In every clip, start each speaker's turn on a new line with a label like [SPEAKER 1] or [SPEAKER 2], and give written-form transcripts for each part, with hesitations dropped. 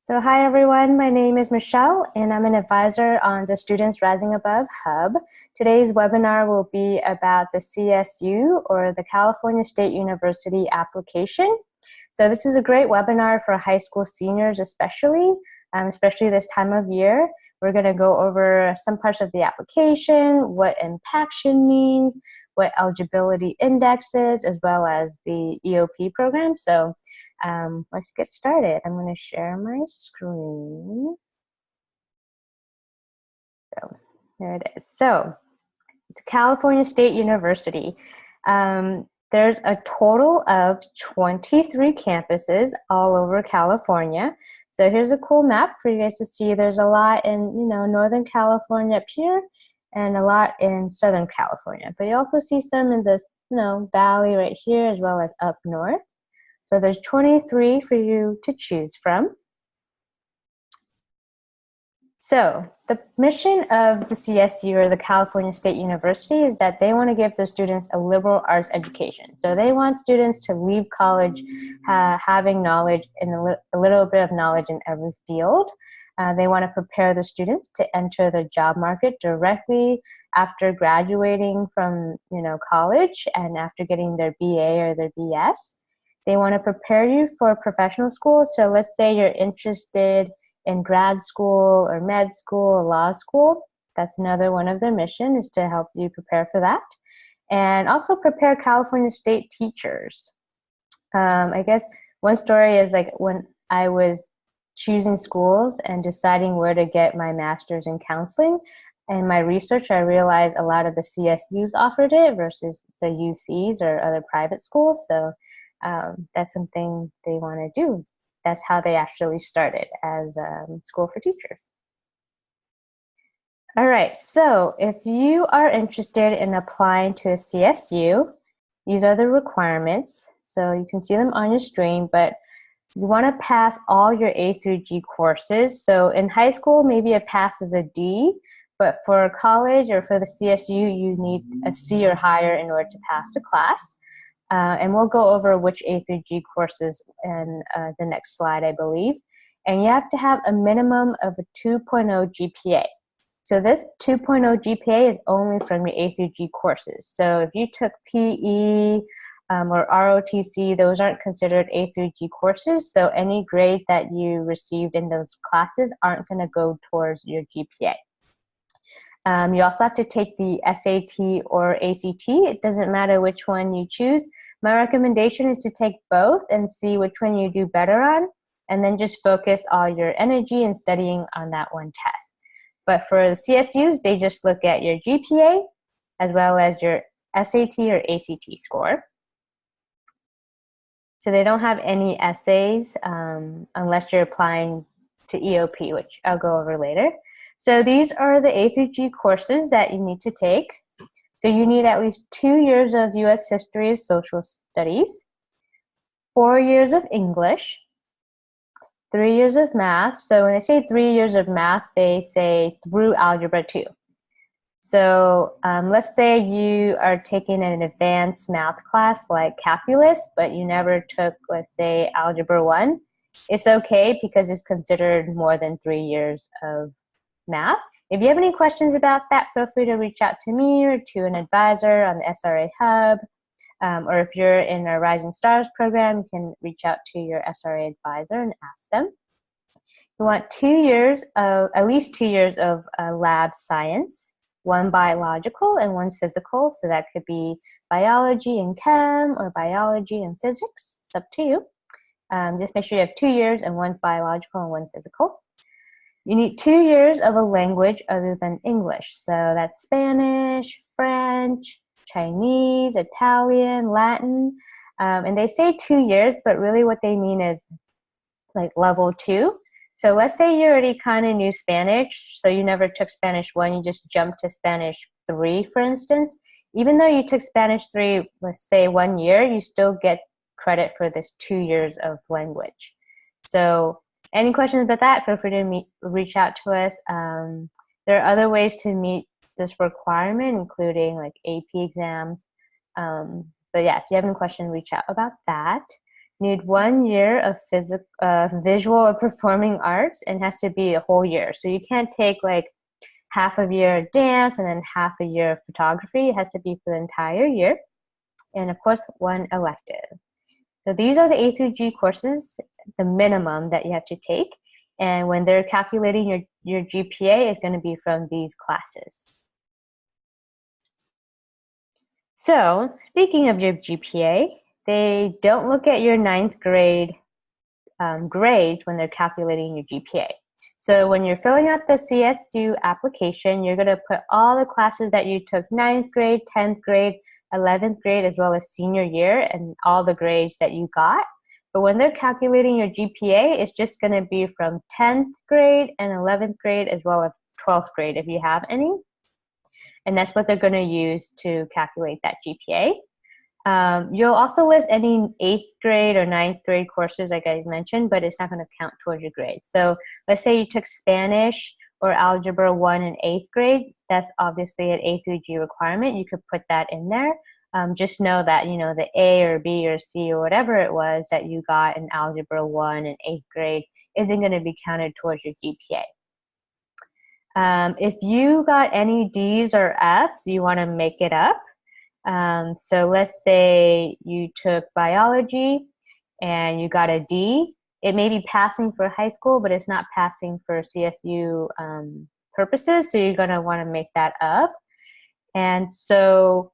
[SPEAKER 1] So hi everyone, my name is Michelle and I'm an advisor on the Students Rising Above Hub. Today's webinar will be about the CSU, or the California State University application. So this is a great webinar for high school seniors especially this time of year. We're going to go over some parts of the application, what impaction means, what eligibility index is, as well as the EOP program. So let's get started. I'm going to share my screen. So there it is. So it's California State University. There's a total of 23 campuses all over California. So here's a cool map for you guys to see. There's a lot in, Northern California up here and a lot in Southern California. But you also see some in this, valley right here, as well as up north. So there's 23 for you to choose from. So the mission of the CSU, or the California State University, is that they want to give their students a liberal arts education. So they want students to leave college having knowledge, and a little bit of knowledge in every field. They want to prepare the students to enter the job market directly after graduating from college and after getting their BA or their BS. They want to prepare you for professional school. So let's say you're interested in grad school or med school or law school. That's another one of their mission, is to help you prepare for that. And also prepare California State teachers. I guess one story is like when I was choosing schools and deciding where to get my master's in counseling, in my research I realized a lot of the CSUs offered it versus the UCs or other private schools. So that's something they want to do. That's how they actually started, as school for teachers. All right, so if you are interested in applying to a CSU, these are the requirements. So you can see them on your screen, but you want to pass all your A through G courses. So in high school, maybe a pass is a D, but for college or for the CSU, you need a C or higher in order to pass the class. And we'll go over which A through G courses in the next slide, I believe. And you have to have a minimum of a 2.0 GPA. So this 2.0 GPA is only from your A through G courses. So if you took PE or ROTC, those aren't considered A through G courses. So any grade that you received in those classes aren't going to go towards your GPA. You also have to take the SAT or ACT. It doesn't matter which one you choose. My recommendation is to take both and see which one you do better on, and then just focus all your energy in studying on that one test. But for the CSUs, they just look at your GPA as well as your SAT or ACT score. So they don't have any essays unless you're applying to EOP, which I'll go over later. So these are the A through G courses that you need to take. So you need at least 2 years of U.S. history of social studies, 4 years of English, 3 years of math. So when they say 3 years of math, they say through Algebra 2. So let's say you are taking an advanced math class like calculus, but you never took, let's say, Algebra 1. It's okay because it's considered more than 3 years of math. If you have any questions about that, feel free to reach out to me or to an advisor on the SRA Hub. Or if you're in our Rising Stars program, you can reach out to your SRA advisor and ask them. You want 2 years of, at least 2 years of lab science, one biological and one physical. So that could be biology and chem or biology and physics. It's up to you. Just make sure you have 2 years and one's biological and one physical. You need 2 years of a language other than English. So that's Spanish, French, Chinese, Italian, Latin. And they say 2 years, but really what they mean is like level 2. So let's say you already kind of knew Spanish, so you never took Spanish 1, you just jumped to Spanish 3, for instance. Even though you took Spanish 3, let's say 1 year, you still get credit for this 2 years of language. So any questions about that, feel free to reach out to us. There are other ways to meet this requirement, including like AP exams. But yeah, if you have any questions, reach out about that. need 1 year of visual or performing arts, and has to be a whole year. So you can't take like half a year of dance and then half a year of photography. It has to be for the entire year. And of course, 1 elective. So these are the A through G courses, the minimum that you have to take. And when they're calculating your GPA, is going to be from these classes. So speaking of your GPA, they don't look at your 9th grade grades when they're calculating your GPA. So when you're filling out the CSU application, you're going to put all the classes that you took 9th grade, 10th grade, 11th grade, as well as senior year, and all the grades that you got. But when they're calculating your GPA, it's just going to be from 10th grade and 11th grade, as well as 12th grade if you have any. And that's what they're going to use to calculate that GPA. You'll also list any 8th grade or 9th grade courses, like I mentioned, but it's not going to count towards your grade. So let's say you took Spanish or Algebra 1 in 8th grade. That's obviously an A through G requirement. You could put that in there. Just know that, you know, the A or B or C or whatever it was that you got in Algebra 1 in 8th grade isn't going to be counted towards your GPA. If you got any D's or F's, you want to make it up. So let's say you took biology and you got a D. It may be passing for high school, but it's not passing for CSU purposes, so you're going to want to make that up. And so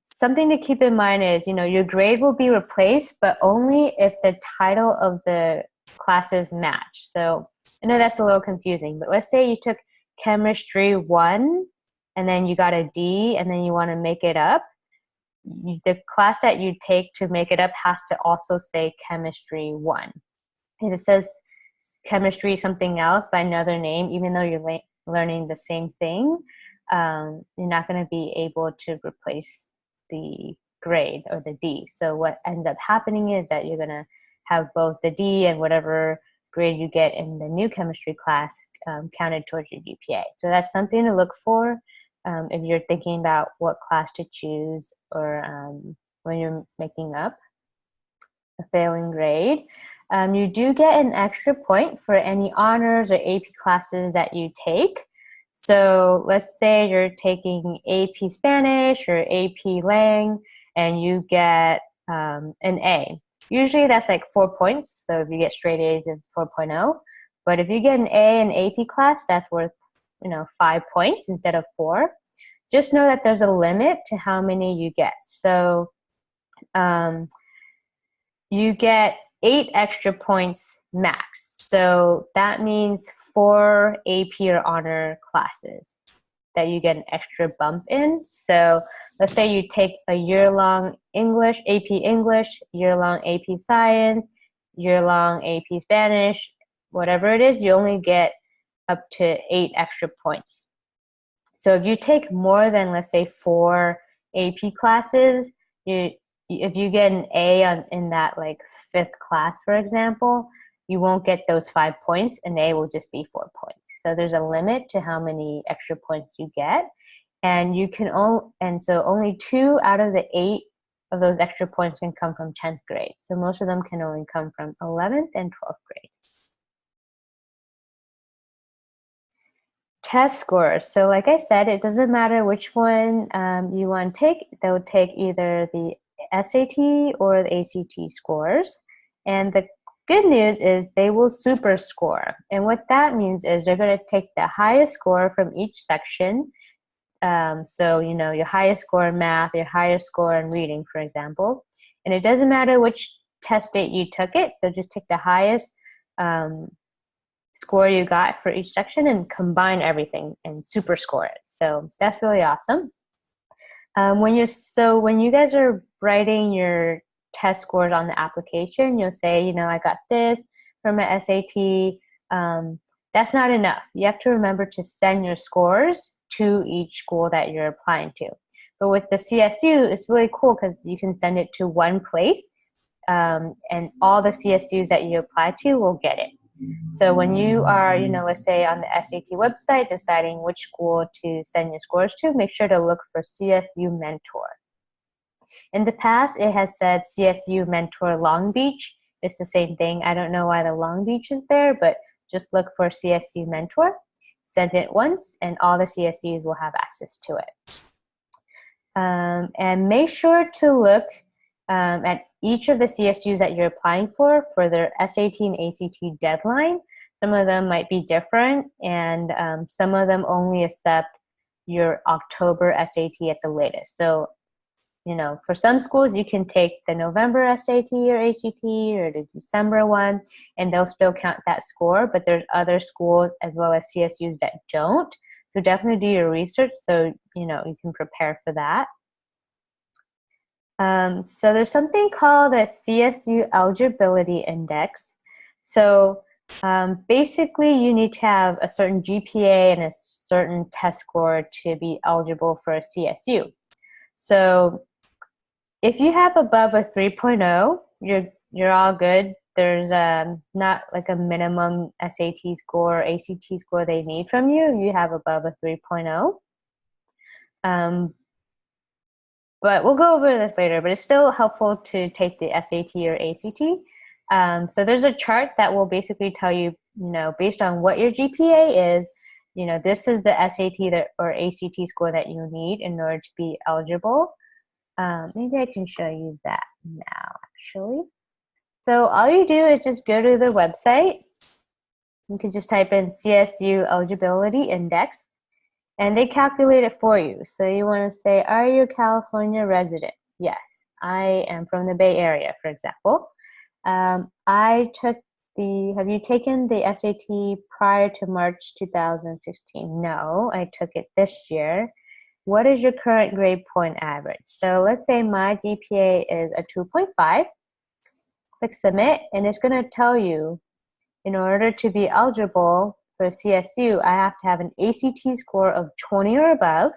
[SPEAKER 1] something to keep in mind is, you know, your grade will be replaced, but only if the title of the classes match. So I know that's a little confusing, but let's say you took Chemistry 1 and then you got a D and then you want to make it up. The class that you take to make it up has to also say Chemistry 1. If it says Chemistry something else by another name, even though you're learning the same thing, you're not going to be able to replace the grade or the D. So what ends up happening is that you're going to have both the D and whatever grade you get in the new chemistry class counted towards your GPA. So that's something to look for if you're thinking about what class to choose, or when you're making up a failing grade. You do get an extra point for any honors or AP classes that you take. So let's say you're taking AP Spanish or AP Lang and you get an A. Usually that's like 4 points. So if you get straight A's, it's 4.0. But if you get an A in AP class, that's worth, you know, 5 points instead of 4. Just know that there's a limit to how many you get. So you get 8 extra points max. So that means 4 AP or honor classes that you get an extra bump in. So let's say you take a year-long English, AP English, year-long AP Science, year-long AP Spanish, whatever it is, you only get up to 8 extra points. So if you take more than, let's say, 4 AP classes, if you get an A in that like 5th class, for example, you won't get those 5 points, and A will just be 4 points. So there's a limit to how many extra points you get, and you can so only 2 out of the 8 of those extra points can come from 10th grade. So most of them can only come from 11th and 12th grade. Test scores. So like I said, it doesn't matter which one you want to take. They'll take either the SAT or the ACT scores. And the good news is they will super score. And what that means is they're going to take the highest score from each section. So, you know, your highest score in math, your highest score in reading, for example. And it doesn't matter which test date you took it. They'll just take the highest score you got for each section and combine everything and super score it. So that's really awesome. When you guys are writing your test scores on the application, you'll say, you know, I got this from my SAT. That's not enough. You have to remember to send your scores to each school that you're applying to. But with the CSU, it's really cool because you can send it to one place, and all the CSUs that you apply to will get it. So when you are, you know, let's say on the SAT website deciding which school to send your scores to, make sure to look for CSU Mentor. In the past, it has said CSU Mentor Long Beach, it's the same thing. I don't know why the Long Beach is there, but just look for CSU Mentor, send it once, and all the CSUs will have access to it. And make sure to look at each of the CSUs that you're applying for their SAT and ACT deadline. Some of them might be different, and some of them only accept your October SAT at the latest. So, you know, for some schools, you can take the November SAT or ACT or the December one, and they'll still count that score, but there's other schools as well as CSUs that don't. So definitely do your research so, you know, you can prepare for that. So there's something called a CSU Eligibility Index. So basically, you need to have a certain GPA and a certain test score to be eligible for a CSU. So if you have above a 3.0, you're all good. There's not like a minimum SAT score or ACT score they need from you. You have above a 3.0. But we'll go over this later, but it's still helpful to take the SAT or ACT. So there's a chart that will basically tell you, you know, based on what your GPA is, you know, this is the SAT or ACT score that you need in order to be eligible. Maybe I can show you that now, actually. So all you do is just go to the website. You can just type in CSU Eligibility Index, and they calculate it for you. So you want to say, are you a California resident? Yes, I am from the Bay Area, for example. Have you taken the SAT prior to March 2016? No, I took it this year. What is your current grade point average? So let's say my GPA is a 2.5. Click submit, and it's going to tell you, in order to be eligible for CSU, I have to have an ACT score of 20 or above,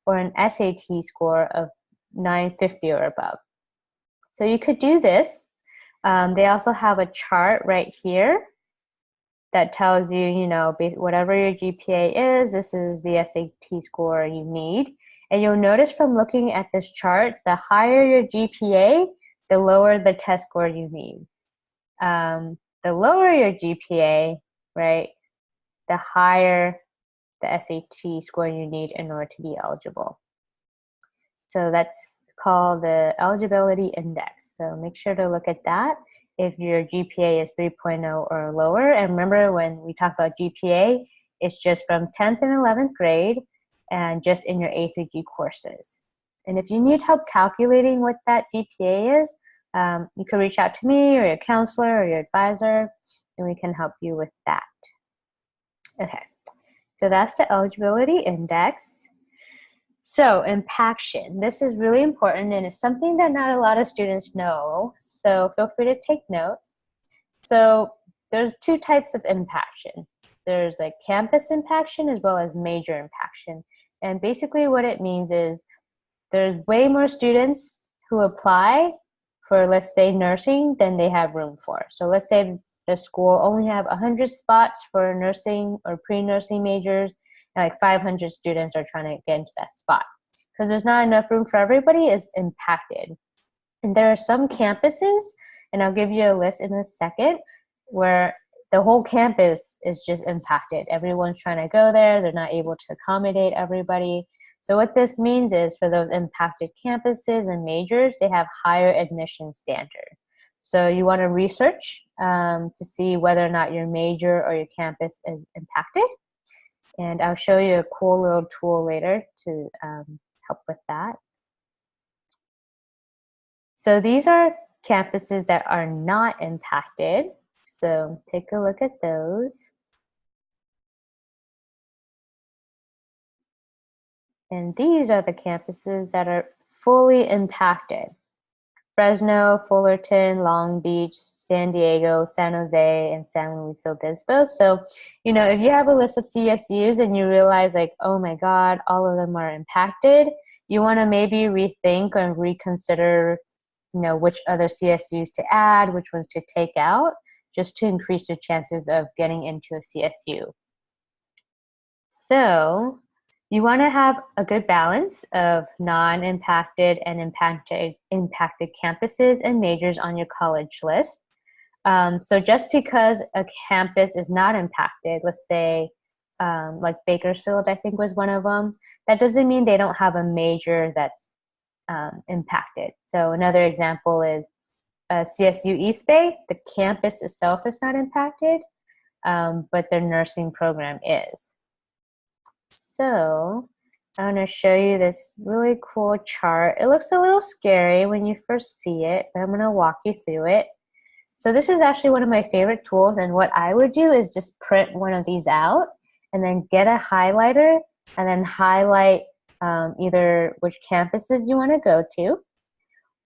[SPEAKER 1] or an SAT score of 950 or above. So you could do this. They also have a chart right here that tells you, you know, whatever your GPA is, this is the SAT score you need. And you'll notice from looking at this chart, the higher your GPA, the lower the test score you need. The lower your GPA, right, the higher the SAT score you need in order to be eligible. So that's called the eligibility index. So make sure to look at that if your GPA is 3.0 or lower. And remember, when we talk about GPA, it's just from 10th and 11th grade and just in your A3G courses. And if you need help calculating what that GPA is, you can reach out to me or your counselor or your advisor, and we can help you with that. Okay, so that's the eligibility index. So impaction, this is really important, and it's something that not a lot of students know, so feel free to take notes. So there's two types of impaction. There's like campus impaction as well as major impaction. And basically what it means is there's way more students who apply for, let's say, nursing than they have room for. So let's say the school only have 100 spots for nursing or pre-nursing majors, and like 500 students are trying to get into that spot. Because there's not enough room for everybody is impacted. And there are some campuses, and I'll give you a list in a second, where the whole campus is just impacted. Everyone's trying to go there. They're not able to accommodate everybody. So what this means is for those impacted campuses and majors, they have higher admission standards. So you want to research to see whether or not your major or your campus is impacted. And I'll show you a cool little tool later to help with that. So these are campuses that are not impacted. So take a look at those. And these are the campuses that are fully impacted. Fresno, Fullerton, Long Beach, San Diego, San Jose, and San Luis Obispo. So, you know, if you have a list of CSUs and you realize like, oh my God, all of them are impacted, you want to maybe rethink and reconsider, you know, which other CSUs to add, which ones to take out, just to increase your chances of getting into a CSU. So you want to have a good balance of non-impacted and impacted campuses and majors on your college list. So just because a campus is not impacted, let's say like Bakersfield, I think was one of them, that doesn't mean they don't have a major that's impacted. So another example is CSU East Bay. The campus itself is not impacted, but their nursing program is. So I'm going to show you this really cool chart. It looks a little scary when you first see it, but I'm going to walk you through it. So this is actually one of my favorite tools, and what I would do is just print one of these out and then get a highlighter and then highlight either which campuses you want to go to,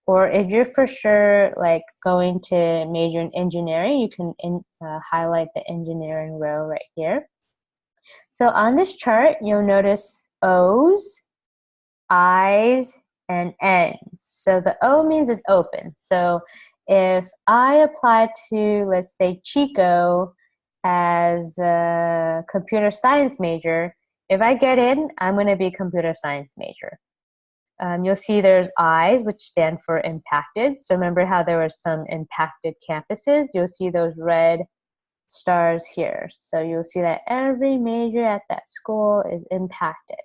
[SPEAKER 1] or if you're for sure like going to major in engineering, you can highlight the engineering row right here. So on this chart, you'll notice O's, I's, and N's. So the O means it's open. So if I apply to, let's say, Chico as a computer science major, if I get in, I'm going to be a computer science major. You'll see there's I's, which stand for impacted. So remember how there were some impacted campuses? You'll see those red stars here. So you'll see that every major at that school is impacted,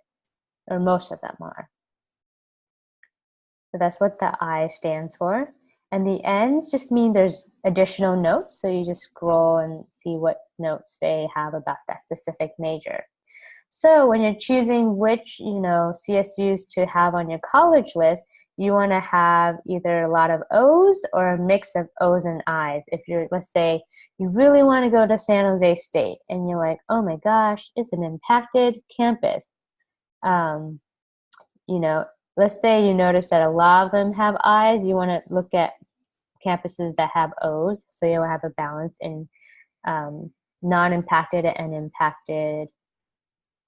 [SPEAKER 1] or most of them are. So that's what the I stands for. And the N's just mean there's additional notes. So you just scroll and see what notes they have about that specific major. So when you're choosing which, CSUs to have on your college list, you want to have either a lot of O's or a mix of O's and I's. If you're, let's say, you really want to go to San Jose State and you're like, oh my gosh, it's an impacted campus. Let's say you notice that a lot of them have I's, you want to look at campuses that have O's, so you'll have a balance in non-impacted and impacted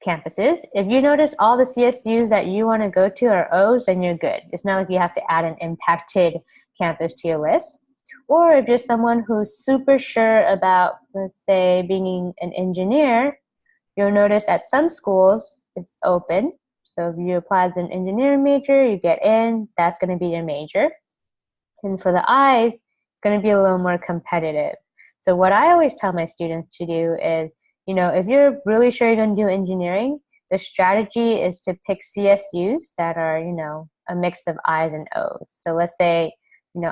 [SPEAKER 1] campuses. If you notice all the CSUs that you want to go to are O's, then you're good. It's not like you have to add an impacted campus to your list. Or if you're someone who's super sure about, let's say, being an engineer, you'll notice at some schools it's open. So if you apply as an engineering major, you get in, that's going to be your major. And for the I's, it's going to be a little more competitive. So what I always tell my students to do is, if you're really sure you're going to do engineering, the strategy is to pick CSUs that are, a mix of I's and O's. So let's say,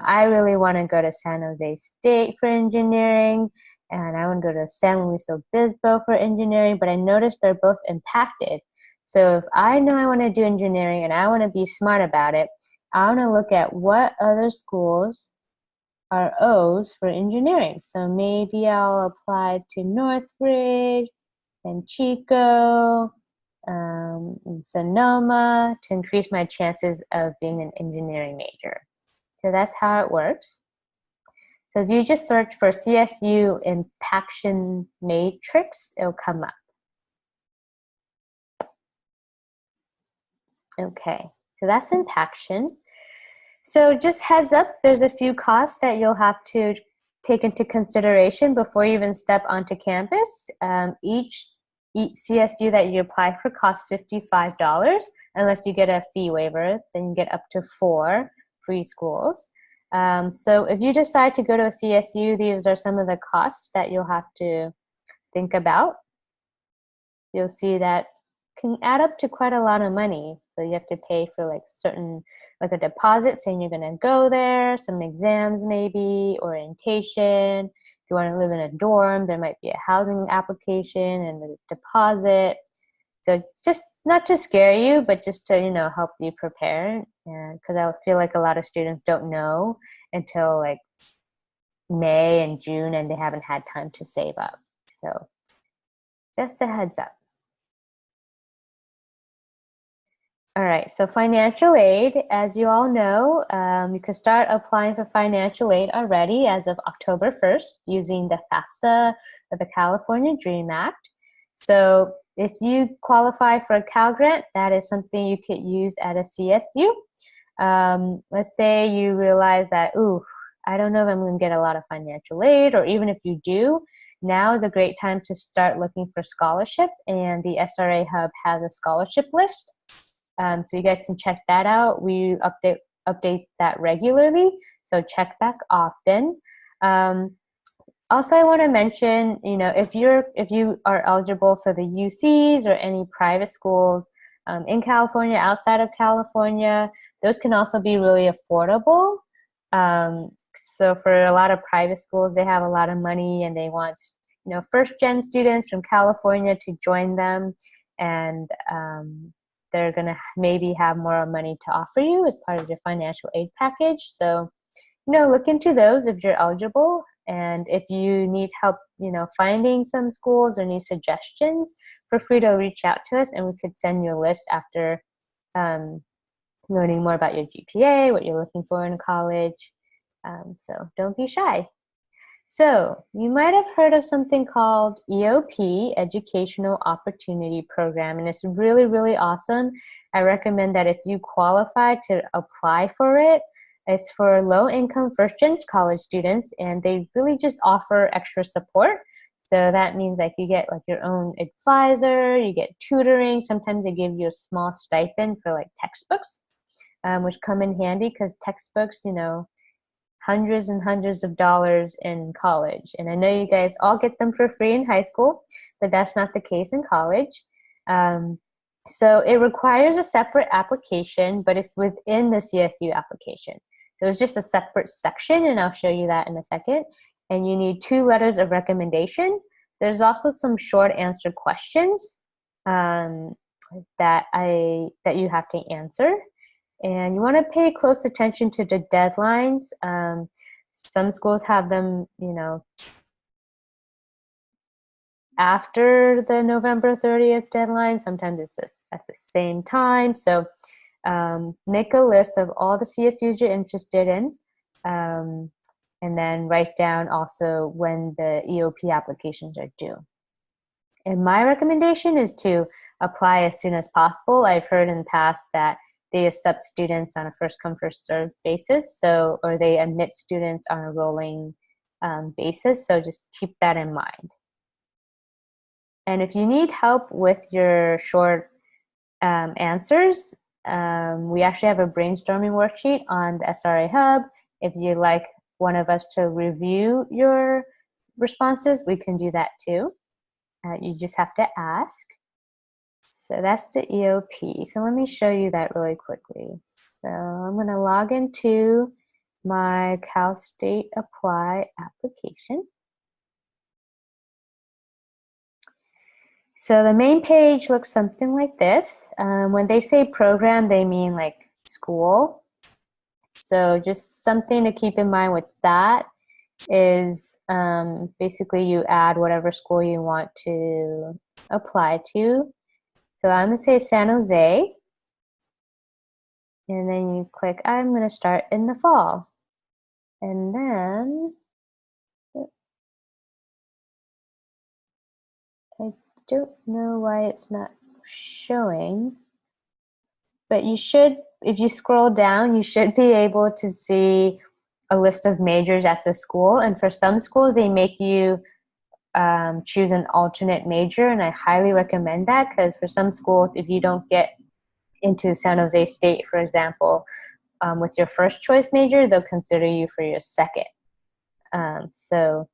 [SPEAKER 1] I really want to go to San Jose State for engineering, and I want to go to San Luis Obispo for engineering, but I noticed they're both impacted. So if I know I want to do engineering and I want to be smart about it, I want to look at what other schools are O's for engineering. So maybe I'll apply to Northridge and Chico, and Sonoma to increase my chances of being an engineering major. So that's how it works. So if you just search for CSU impaction matrix, it'll come up. Okay, so that's impaction. So just heads up, there's a few costs that you'll have to take into consideration before you even step onto campus. Each CSU that you apply for costs $55, unless you get a fee waiver, then you get up to 4 free schools. So if you decide to go to a CSU, these are some of the costs that you'll have to think about. You'll see that can add up to quite a lot of money. So you have to pay for like a deposit saying you're going to go there, some exams maybe, orientation. If you want to live in a dorm, there might be a housing application and a deposit. So it's just not to scare you, but just to, help you prepare. Because I feel like a lot of students don't know until like May and June, and they haven't had time to save up. So just a heads up. All right, so financial aid, as you all know, you can start applying for financial aid already as of October 1st using the FAFSA or the California DREAM Act. So if you qualify for a Cal Grant, that is something you could use at a CSU. Let's say you realize that, I don't know if I'm going to get a lot of financial aid, or even if you do, now is a great time to start looking for scholarship, and the SRA Hub has a scholarship list. So you guys can check that out. We update that regularly, so check back often. Also, I want to mention, if you are eligible for the UCs or any private schools in California, outside of California, those can also be really affordable. So for a lot of private schools, they have a lot of money and they want, first-gen students from California to join them, and they're going to maybe have more money to offer you as part of your financial aid package. So, look into those if you're eligible. And if you need help, finding some schools or need suggestions, feel free to reach out to us and we could send you a list after learning more about your GPA, what you're looking for in college. So don't be shy. So you might have heard of something called EOP, Educational Opportunity Program, and it's really, really awesome. I recommend that if you qualify to apply for it. It's for low-income first-gen college students, and they really just offer extra support. So that means like you get like your own advisor, you get tutoring. Sometimes they give you a small stipend for like textbooks, which come in handy because textbooks, hundreds and hundreds of dollars in college. And I know you guys all get them for free in high school, but that's not the case in college. So it requires a separate application, but it's within the CSU application. So it's just a separate section, and I'll show you that in a second. And you need 2 letters of recommendation. There's also some short answer questions that you have to answer. And you want to pay close attention to the deadlines. Some schools have them, after the November 30th deadline. Sometimes it's just at the same time. So make a list of all the CSUs you're interested in, and then write down also when the EOP applications are due. And my recommendation is to apply as soon as possible. I've heard in the past that they accept students on a first-come, first-served basis, or they admit students on a rolling basis, so just keep that in mind. And if you need help with your short answers, we actually have a brainstorming worksheet on the SRA Hub. If you'd like one of us to review your responses, we can do that too. You just have to ask. So that's the EOP. So let me show you that really quickly. So I'm going to log into my Cal State Apply application. So the main page looks something like this. When they say program, they mean like school. So just something to keep in mind with that is basically you add whatever school you want to apply to. So I'm going to say San Jose. And then you click, I'm going to start in the fall. And then I don't know why it's not showing, but you should, if you scroll down, you should be able to see a list of majors at the school. And for some schools, they make you choose an alternate major, and I highly recommend that, because for some schools, if you don't get into San Jose State, for example, with your first choice major, they'll consider you for your second. So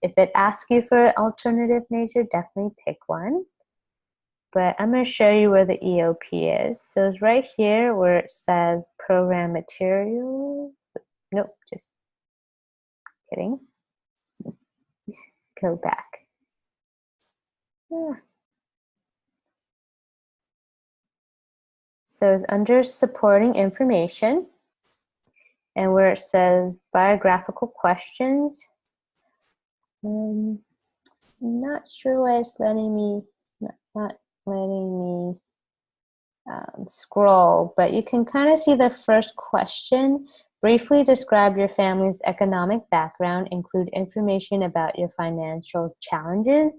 [SPEAKER 1] if it asks you for an alternative major, definitely pick one. But I'm going to show you where the EOP is. So it's right here where it says program materials. Nope, just kidding. Go back. Yeah. So it's under supporting information, and where it says biographical questions. I'm not sure why it's letting me, not letting me scroll, but you can kind of see the first question. Briefly describe your family's economic background, include information about your financial challenges,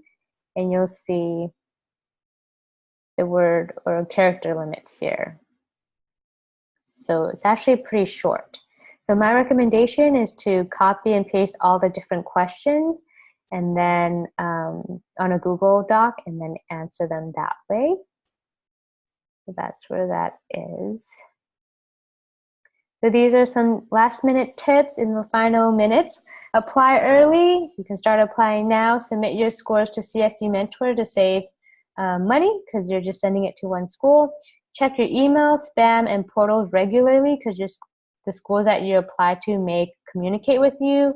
[SPEAKER 1] and you'll see the word or character limit here. So it's actually pretty short. So my recommendation is to copy and paste all the different questions, and then on a Google Doc, and then answer them that way. So that's where that is. So these are some last minute tips in the final minutes. Apply early. You can start applying now. Submit your scores to CSU Mentor to save money because you're just sending it to one school. Check your email, spam, and portals regularly because the schools that you apply to may communicate with you.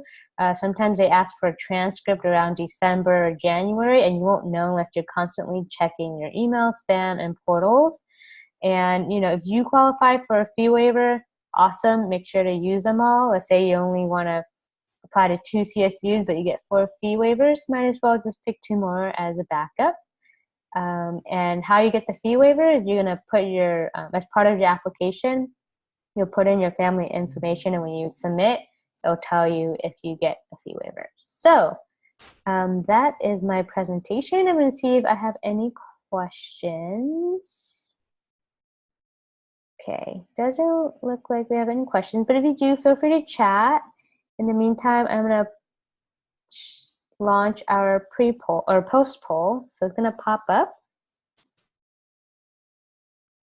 [SPEAKER 1] Sometimes they ask for a transcript around December or January, and you won't know unless you're constantly checking your email, spam, and portals. And if you qualify for a fee waiver, awesome. Make sure to use them all. Let's say you only want to apply to 2 CSUs, but you get 4 fee waivers. Might as well just pick 2 more as a backup. And how you get the fee waiver is you're going to put your, as part of your application, you'll put in your family information, and when you submit, it'll tell you if you get a fee waiver. So that is my presentation. I'm going to see if I have any questions. Okay, doesn't look like we have any questions, but if you do, feel free to chat. In the meantime, I'm going to launch our pre-poll or post-poll. So it's going to pop up.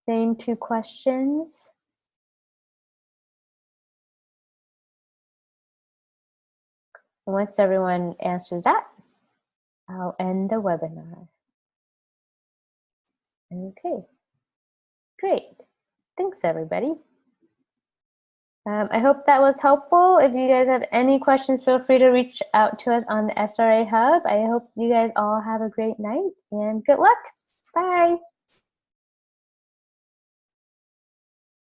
[SPEAKER 1] Same 2 questions. And once everyone answers that, I'll end the webinar. Okay, great. Thanks, everybody. I hope that was helpful. If you guys have any questions, feel free to reach out to us on the SRA Hub. I hope you guys all have a great night and good luck. Bye.